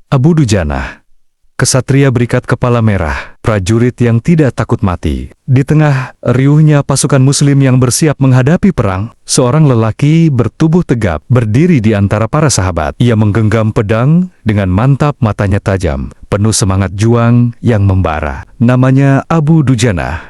Abu Dujanah, kesatria berikat kepala merah, prajurit yang tidak takut mati. Di tengah riuhnya pasukan muslim yang bersiap menghadapi perang, seorang lelaki bertubuh tegap berdiri di antara para sahabat. Ia menggenggam pedang dengan mantap, matanya tajam, penuh semangat juang yang membara. Namanya Abu Dujanah.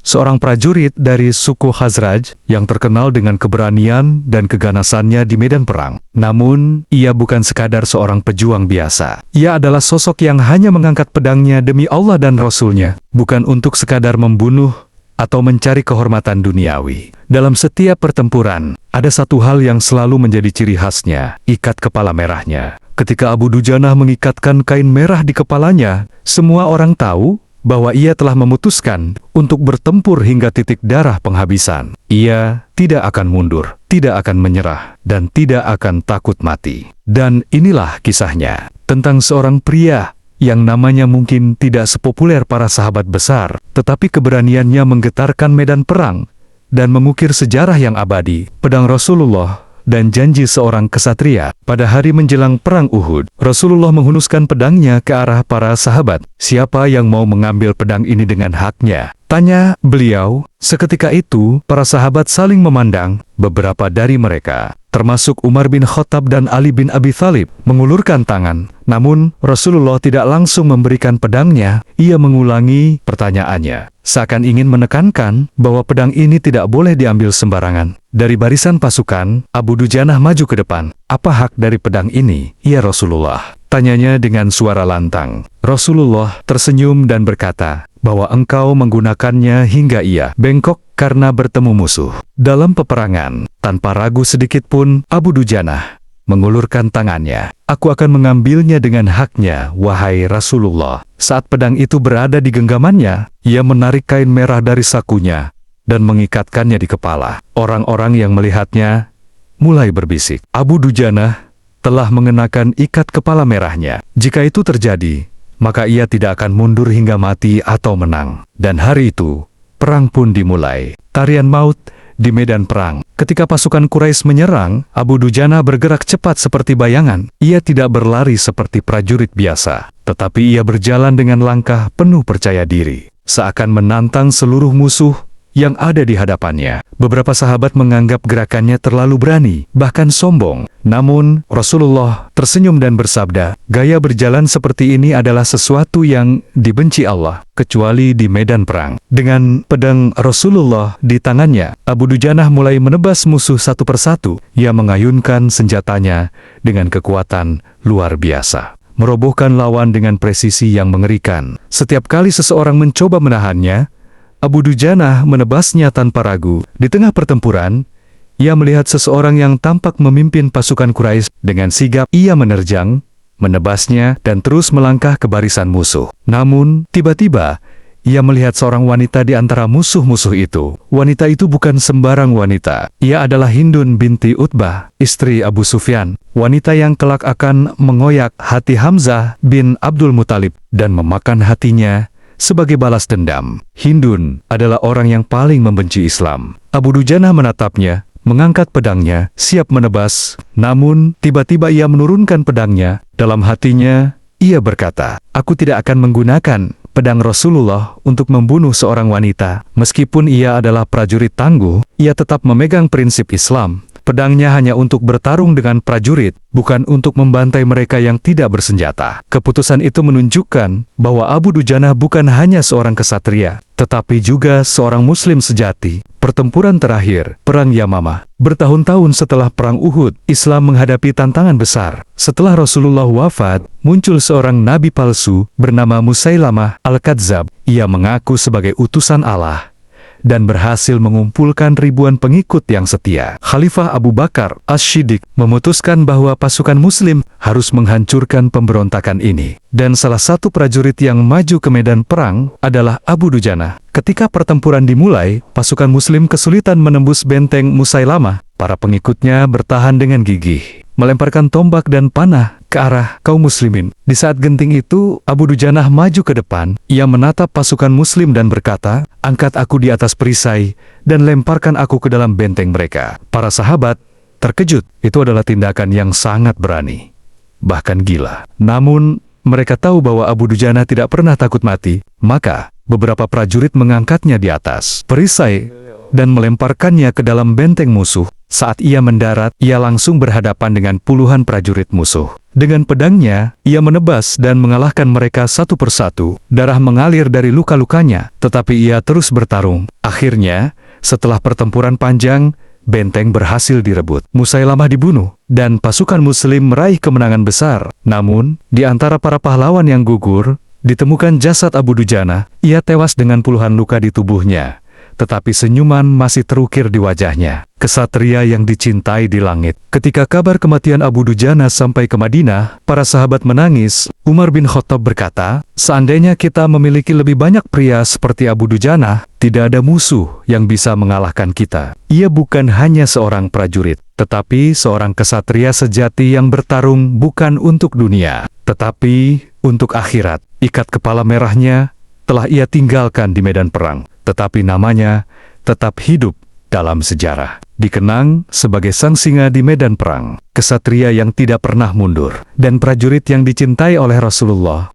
Seorang prajurit dari suku Khazraj yang terkenal dengan keberanian dan keganasannya di medan perang. Namun, ia bukan sekadar seorang pejuang biasa. Ia adalah sosok yang hanya mengangkat pedangnya demi Allah dan Rasul-Nya, bukan untuk sekadar membunuh atau mencari kehormatan duniawi. Dalam setiap pertempuran, ada satu hal yang selalu menjadi ciri khasnya, ikat kepala merahnya. Ketika Abu Dujanah mengikatkan kain merah di kepalanya, semua orang tahu bahwa ia telah memutuskan untuk bertempur hingga titik darah penghabisan. Ia tidak akan mundur, tidak akan menyerah, dan tidak akan takut mati. Dan inilah kisahnya, tentang seorang pria yang namanya mungkin tidak sepopuler para sahabat besar, tetapi keberaniannya menggetarkan medan perang dan mengukir sejarah yang abadi. Pedang Rasulullah dan janji seorang kesatria. Pada hari menjelang perang Uhud, Rasulullah menghunuskan pedangnya ke arah para sahabat. Siapa yang mau mengambil pedang ini dengan haknya? Tanya beliau. Seketika itu, para sahabat saling memandang. Beberapa dari mereka, termasuk Umar bin Khattab dan Ali bin Abi Thalib, mengulurkan tangan. Namun, Rasulullah tidak langsung memberikan pedangnya. Ia mengulangi pertanyaannya, seakan ingin menekankan bahwa pedang ini tidak boleh diambil sembarangan. Dari barisan pasukan, Abu Dujanah maju ke depan. Apa hak dari pedang ini, ya Rasulullah? Tanyanya dengan suara lantang. Rasulullah tersenyum dan berkata bahwa engkau menggunakannya hingga ia bengkok karena bertemu musuh. Dalam peperangan, tanpa ragu sedikit pun, Abu Dujanah mengulurkan tangannya. Aku akan mengambilnya dengan haknya, wahai Rasulullah. Saat pedang itu berada di genggamannya, ia menarik kain merah dari sakunya dan mengikatkannya di kepala. Orang-orang yang melihatnya mulai berbisik. Abu Dujanah telah mengenakan ikat kepala merahnya. Jika itu terjadi, maka ia tidak akan mundur hingga mati atau menang. Dan hari itu, perang pun dimulai. Tarian maut di medan perang. Ketika pasukan Quraisy menyerang, Abu Dujanah bergerak cepat seperti bayangan. Ia tidak berlari seperti prajurit biasa, tetapi ia berjalan dengan langkah penuh percaya diri, seakan menantang seluruh musuh yang ada di hadapannya. Beberapa sahabat menganggap gerakannya terlalu berani, bahkan sombong. Namun, Rasulullah tersenyum dan bersabda, gaya berjalan seperti ini adalah sesuatu yang dibenci Allah, kecuali di medan perang. Dengan pedang Rasulullah di tangannya, Abu Dujanah mulai menebas musuh satu persatu. Ia mengayunkan senjatanya dengan kekuatan luar biasa, merobohkan lawan dengan presisi yang mengerikan. Setiap kali seseorang mencoba menahannya, Abu Dujanah menebasnya tanpa ragu. Di tengah pertempuran, ia melihat seseorang yang tampak memimpin pasukan Quraisy. Dengan sigap, ia menerjang, menebasnya, dan terus melangkah ke barisan musuh. Namun, tiba-tiba, ia melihat seorang wanita di antara musuh-musuh itu. Wanita itu bukan sembarang wanita. Ia adalah Hindun binti Utbah, istri Abu Sufyan. Wanita yang kelak akan mengoyak hati Hamzah bin Abdul Muthalib dan memakan hatinya sebagai balas dendam. Hindun adalah orang yang paling membenci Islam. Abu Dujanah menatapnya, mengangkat pedangnya, siap menebas. Namun, tiba-tiba ia menurunkan pedangnya. Dalam hatinya, ia berkata, aku tidak akan menggunakan pedang Rasulullah untuk membunuh seorang wanita. Meskipun ia adalah prajurit tangguh, ia tetap memegang prinsip Islam. Pedangnya hanya untuk bertarung dengan prajurit, bukan untuk membantai mereka yang tidak bersenjata. Keputusan itu menunjukkan bahwa Abu Dujanah bukan hanya seorang kesatria, tetapi juga seorang muslim sejati. Pertempuran terakhir, Perang Yamamah. Bertahun-tahun setelah Perang Uhud, Islam menghadapi tantangan besar. Setelah Rasulullah wafat, muncul seorang nabi palsu bernama Musailamah al-Kadzab. Ia mengaku sebagai utusan Allah dan berhasil mengumpulkan ribuan pengikut yang setia. Khalifah Abu Bakar As-Siddiq memutuskan bahwa pasukan muslim harus menghancurkan pemberontakan ini. Dan salah satu prajurit yang maju ke medan perang adalah Abu Dujanah. Ketika pertempuran dimulai, pasukan muslim kesulitan menembus benteng Musailamah. Para pengikutnya bertahan dengan gigih, melemparkan tombak dan panah ke arah kaum muslimin. Di saat genting itu, Abu Dujanah maju ke depan. Ia menatap pasukan muslim dan berkata, angkat aku di atas perisai dan lemparkan aku ke dalam benteng mereka. Para sahabat terkejut. Itu adalah tindakan yang sangat berani. bahkan gila. Namun, mereka tahu bahwa Abu Dujana tidak pernah takut mati, maka beberapa prajurit mengangkatnya di atas perisai dan melemparkannya ke dalam benteng musuh. Saat ia mendarat, ia langsung berhadapan dengan puluhan prajurit musuh. Dengan pedangnya, ia menebas dan mengalahkan mereka satu persatu. Darah mengalir dari luka-lukanya, tetapi ia terus bertarung. Akhirnya, setelah pertempuran panjang, benteng berhasil direbut. Musailamah dibunuh, dan pasukan Muslim meraih kemenangan besar. Namun, di antara para pahlawan yang gugur, ditemukan jasad Abu Dujana. Ia tewas dengan puluhan luka di tubuhnya, tetapi senyuman masih terukir di wajahnya. Kesatria yang dicintai di langit. Ketika kabar kematian Abu Dujana sampai ke Madinah, para sahabat menangis. Umar bin Khattab berkata, seandainya kita memiliki lebih banyak pria seperti Abu Dujana, tidak ada musuh yang bisa mengalahkan kita. Ia bukan hanya seorang prajurit, tetapi seorang kesatria sejati yang bertarung bukan untuk dunia, tetapi untuk akhirat. Ikat kepala merahnya telah ia tinggalkan di medan perang, tetapi namanya tetap hidup dalam sejarah. Dikenang sebagai sang singa di medan perang, kesatria yang tidak pernah mundur, dan prajurit yang dicintai oleh Rasulullah